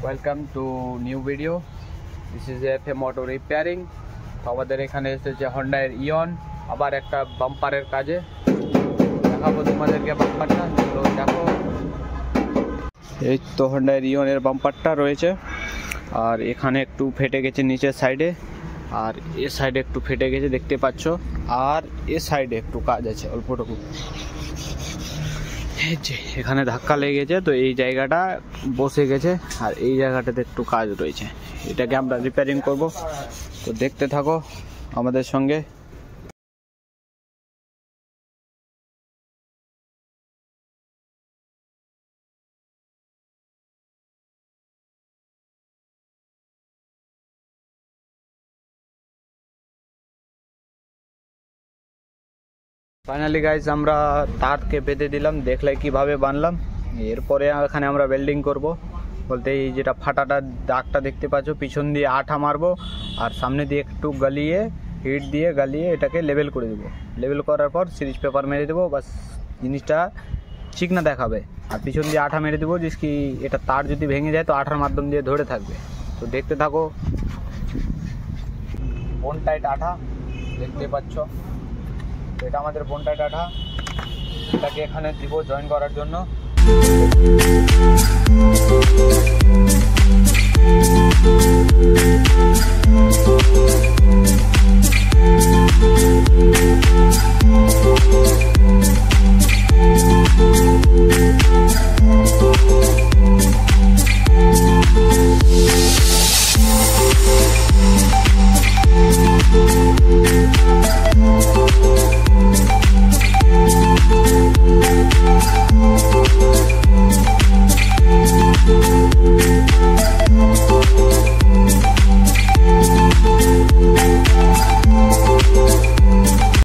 Welcome to new video. This is FM auto repairing. তো আমাদের এখানে এসেছে হন্ডার ইয়ন, আবার একটা বাম্পারের কাজে। দেখাবো তোমাদেরকে বাম্পারটা, তো দেখো এই তো হন্ডার ইয়নের বাম্পারটা রয়েছে। আর এখানে একটু ফেটে গেছে নিচের সাইডে, আর এ সাইডে একটু ফেটে গেছে দেখতে পাচ্ছ, আর এ সাইডে একটু কাজ আছে অল্পটুকু। এখানে ধাক্কা লেগেছে তো এই জায়গাটা বসে গেছে, আর এই জায়গাটাতে একটু কাজ রয়েছে। এটাকে আমরা রিপেয়ারিং করব, তো দেখতে থাকো আমাদের সঙ্গে। ফাইনালি গাইজ আমরা তারকে বেঁধে দিলাম, দেখলে কিভাবে বানলাম। এরপরে এখানে আমরা ওয়েল্ডিং করব, বলতে এই যেটা ফাটাটা দাগটা দেখতে পাচ্ছ, পিছন দিয়ে আঠা মারবো আর সামনে দিয়ে একটু গালিয়ে হিট দিয়ে গালিয়ে এটাকে লেভেল করে দেবো। লেভেল করার পর সিরিজ পেপার মেরে দেবো, বাস জিনিসটা চিকনা দেখাবে। আর পিছন দিয়ে আঠা মেরে দেবো, যে কি এটা তার যদি ভেঙে যায় তো আঠার মাধ্যম দিয়ে ধরে থাকবে। তো দেখতে থাকো। বোন টাইট আঠা দেখতে পাচ্ছ, এটা আমাদের বোন টাইট আঠা। এটাকে এখানে দিব জয়েন করার জন্য।